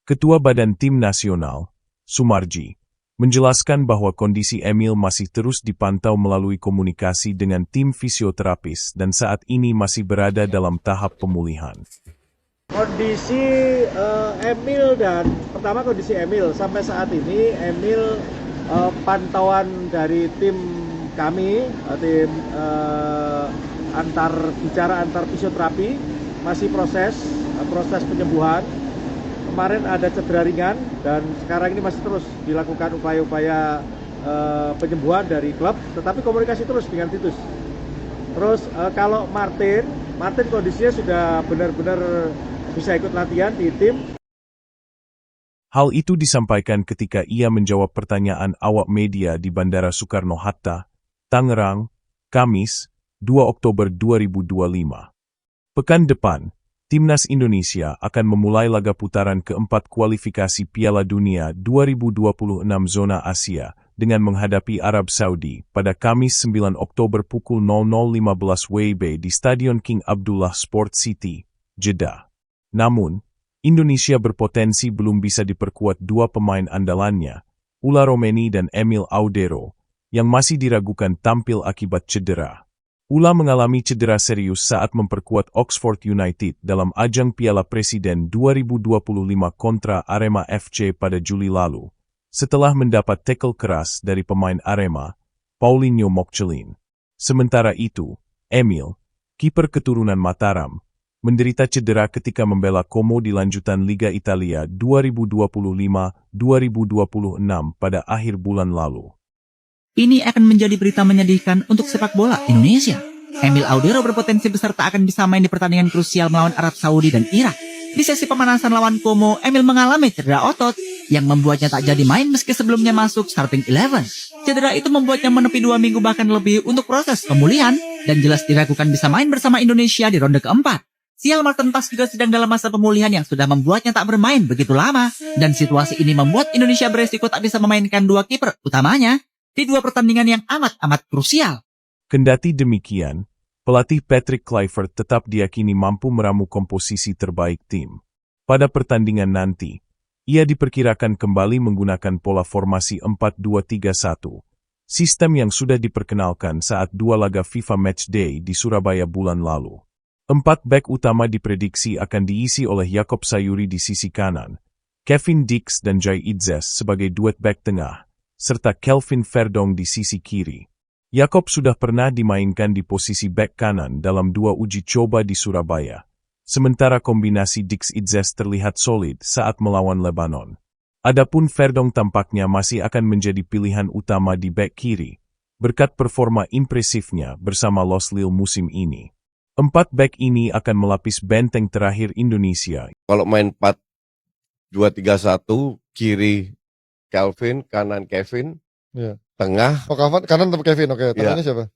Ketua Badan Tim Nasional, Sumarji, menjelaskan bahwa kondisi Emil masih terus dipantau melalui komunikasi dengan tim fisioterapis dan saat ini masih berada dalam tahap pemulihan. Kondisi Emil kondisi Emil sampai saat ini pantauan dari tim kami, tim antar fisioterapi masih proses penyembuhan. Kemarin ada cedera ringan dan sekarang ini masih terus dilakukan upaya-upaya penyembuhan dari klub, tetapi komunikasi terus dengan Titus. Terus kalau Martin kondisinya sudah benar-benar bisa ikut latihan di tim. Hal itu disampaikan ketika ia menjawab pertanyaan awak media di Bandara Soekarno-Hatta, Tangerang, Kamis, 2 Oktober 2025. Pekan depan, Timnas Indonesia akan memulai laga putaran keempat kualifikasi Piala Dunia 2026 zona Asia dengan menghadapi Arab Saudi pada Kamis 9 Oktober pukul 00.15 WIB di Stadion King Abdullah Sport City, Jeddah. Namun, Indonesia berpotensi belum bisa diperkuat dua pemain andalannya, Ula Romeni dan Emil Audero, yang masih diragukan tampil akibat cedera. Ula mengalami cedera serius saat memperkuat Oxford United dalam ajang Piala Presiden 2025 kontra Arema FC pada Juli lalu, setelah mendapat tackle keras dari pemain Arema, Paulinho Mokcelin. Sementara itu, Emil, kiper keturunan Mataram, menderita cedera ketika membela Como di lanjutan Liga Italia 2025-2026 pada akhir bulan lalu. Ini akan menjadi berita menyedihkan untuk sepak bola Indonesia. Emil Audero berpotensi besar tak akan bisa main di pertandingan krusial melawan Arab Saudi dan Irak. Di sesi pemanasan lawan Como, Emil mengalami cedera otot yang membuatnya tak jadi main meski sebelumnya masuk starting 11. Cedera itu membuatnya menepi 2 minggu bahkan lebih untuk proses pemulihan dan jelas diragukan bisa main bersama Indonesia di ronde keempat. Sial Martin Pas juga sedang dalam masa pemulihan yang sudah membuatnya tak bermain begitu lama, dan situasi ini membuat Indonesia beresiko tak bisa memainkan dua kiper utamanya di dua pertandingan yang amat krusial. Kendati demikian, pelatih Patrick Kluivert tetap diyakini mampu meramu komposisi terbaik tim. Pada pertandingan nanti, ia diperkirakan kembali menggunakan pola formasi 4-2-3-1, sistem yang sudah diperkenalkan saat dua laga FIFA Matchday di Surabaya bulan lalu. 4 bek utama diprediksi akan diisi oleh Jakob Sayuri di sisi kanan, Kevin Dix dan Jai Idzes sebagai duet bek tengah, serta Kelvin Verdong di sisi kiri. Jakob sudah pernah dimainkan di posisi bek kanan dalam 2 uji coba di Surabaya, sementara kombinasi Dix-Idzes terlihat solid saat melawan Lebanon. Adapun Verdong tampaknya masih akan menjadi pilihan utama di bek kiri, berkat performa impresifnya bersama Los Lille musim ini. 4 bek ini akan melapis benteng terakhir Indonesia. Kalau main 4-2-3-1, kiri Kelvin, kanan Kevin, ya. Tengah. Oh, kanan tetap Kevin, oke. Tengahnya siapa?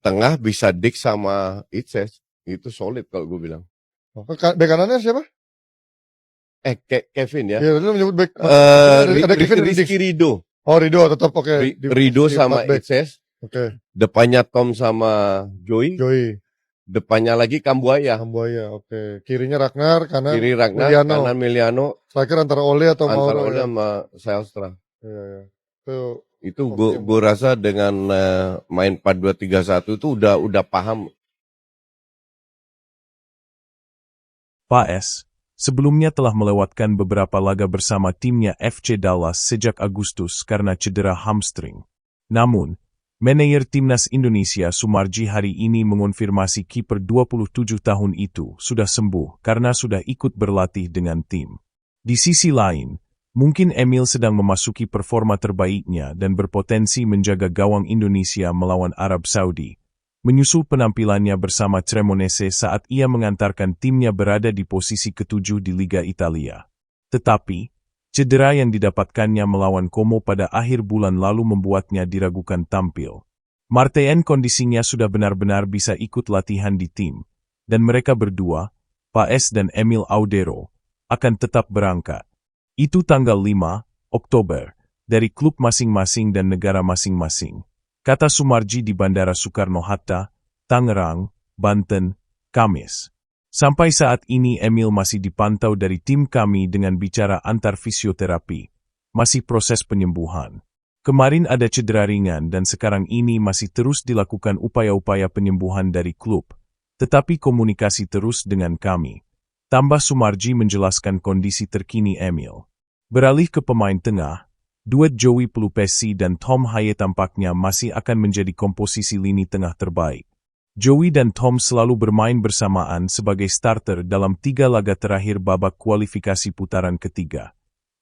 Tengah bisa Dik sama Itzes, itu solid kalau gue bilang. Oh, bek kanannya siapa? Kevin ya. Iya, lu menyebut bek. Ada Kevin Rizky Rido. Oh, Rido tetap oke. Rido sama Itzes. Oke. Depannya Tom sama Joey. Depannya lagi Kambuaya, oke. Kirinya Ragnar, kanan kiri Ragnar, Miliano. kanan Miliano. Striker antara Ole atau Mauro. Antara Ole sama Zijlstra. Iya. Itu gue rasa dengan main 4-2-3-1 itu udah paham. Pak S sebelumnya telah melewatkan beberapa laga bersama timnya FC Dallas sejak Agustus karena cedera hamstring. Namun, manajer Timnas Indonesia Sumarji hari ini mengonfirmasi kiper 27 tahun itu sudah sembuh karena sudah ikut berlatih dengan tim. Di sisi lain, mungkin Emil sedang memasuki performa terbaiknya dan berpotensi menjaga gawang Indonesia melawan Arab Saudi, menyusul penampilannya bersama Cremonese saat ia mengantarkan timnya berada di posisi ke-7 di Liga Italia. Tetapi, cedera yang didapatkannya melawan Como pada akhir bulan lalu membuatnya diragukan tampil. Martin kondisinya sudah benar-benar bisa ikut latihan di tim, dan mereka berdua, Pak S dan Emil Audero, akan tetap berangkat. Itu tanggal 5 Oktober, dari klub masing-masing dan negara masing-masing, kata Sumarji di Bandara Soekarno-Hatta, Tangerang, Banten, Kamis. Sampai saat ini Emil masih dipantau dari tim kami dengan bicara antar fisioterapi. Masih proses penyembuhan. Kemarin ada cedera ringan dan sekarang ini masih terus dilakukan upaya-upaya penyembuhan dari klub. Tetapi komunikasi terus dengan kami. Tambah Sumarji menjelaskan kondisi terkini Emil. Beralih ke pemain tengah, duet Joey Pelupesi dan Tom Haye tampaknya masih akan menjadi komposisi lini tengah terbaik. Joey dan Tom selalu bermain bersamaan sebagai starter dalam 3 laga terakhir babak kualifikasi putaran ketiga.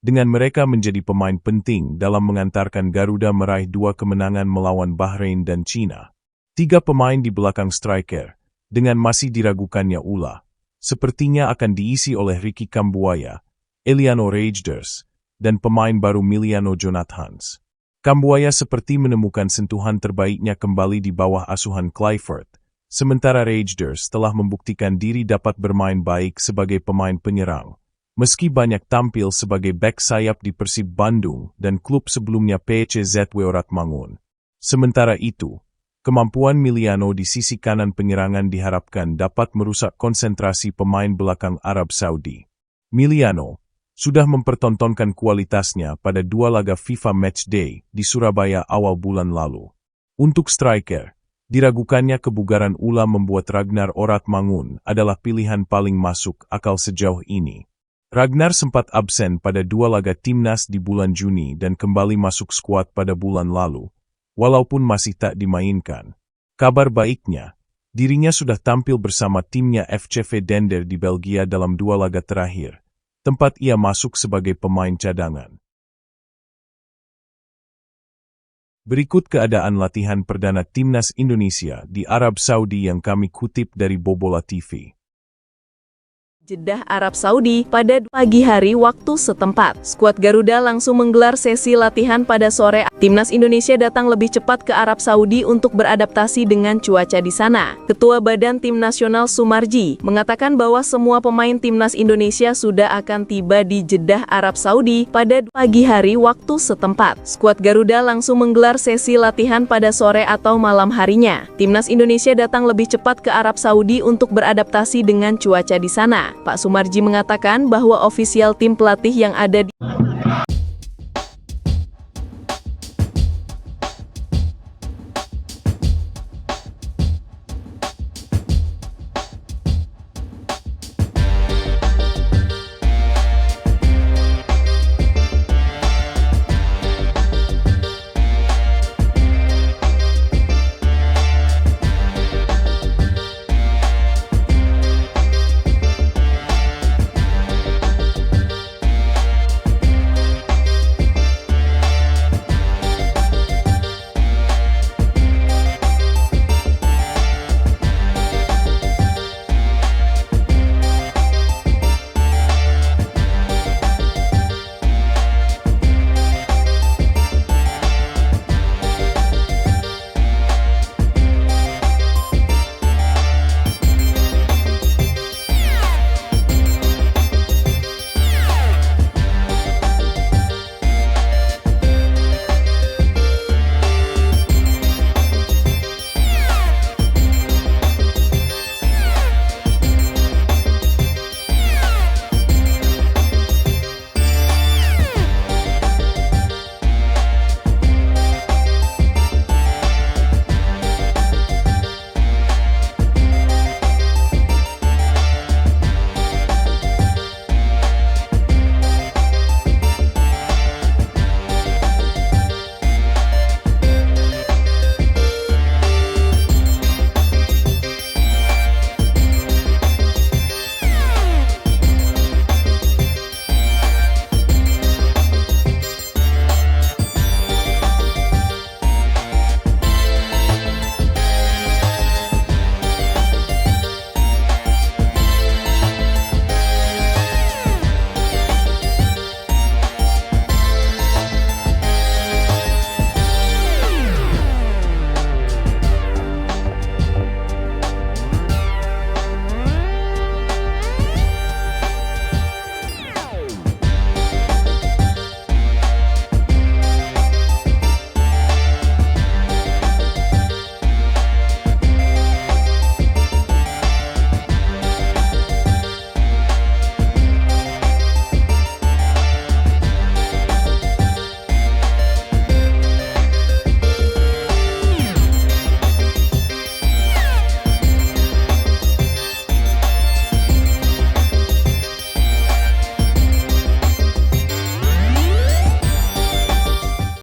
Dengan mereka menjadi pemain penting dalam mengantarkan Garuda meraih 2 kemenangan melawan Bahrain dan China. 3 pemain di belakang striker, dengan masih diragukannya Ula, sepertinya akan diisi oleh Ricky Kambuaya, Eliano Rejders, dan pemain baru Miliano Jonathans. Kambuaya seperti menemukan sentuhan terbaiknya kembali di bawah asuhan Clifford. Sementara Rejders telah membuktikan diri dapat bermain baik sebagai pemain penyerang, meski banyak tampil sebagai bek sayap di Persib Bandung dan klub sebelumnya PCZW Oratmangun. Sementara itu, kemampuan Miliano di sisi kanan penyerangan diharapkan dapat merusak konsentrasi pemain belakang Arab Saudi. Miliano sudah mempertontonkan kualitasnya pada 2 laga FIFA Matchday di Surabaya awal bulan lalu. Untuk striker, diragukannya kebugaran Ula membuat Ragnar Oratmangun adalah pilihan paling masuk akal sejauh ini. Ragnar sempat absen pada 2 laga timnas di bulan Juni dan kembali masuk skuad pada bulan lalu, walaupun masih tak dimainkan. Kabar baiknya, dirinya sudah tampil bersama timnya FCV Dender di Belgia dalam 2 laga terakhir, tempat ia masuk sebagai pemain cadangan. Berikut keadaan latihan perdana Timnas Indonesia di Arab Saudi yang kami kutip dari Bobola TV. Jeddah Arab Saudi pada pagi hari waktu setempat. Skuad Garuda langsung menggelar sesi latihan pada sore. Timnas Indonesia datang lebih cepat ke Arab Saudi untuk beradaptasi dengan cuaca di sana. Ketua Badan Tim Nasional Sumarji mengatakan bahwa semua pemain Timnas Indonesia sudah akan tiba di Jeddah Arab Saudi pada pagi hari waktu setempat. Skuad Garuda langsung menggelar sesi latihan pada sore atau malam harinya. Timnas Indonesia datang lebih cepat ke Arab Saudi untuk beradaptasi dengan cuaca di sana. Pak Sumarji mengatakan bahwa ofisial tim pelatih yang ada di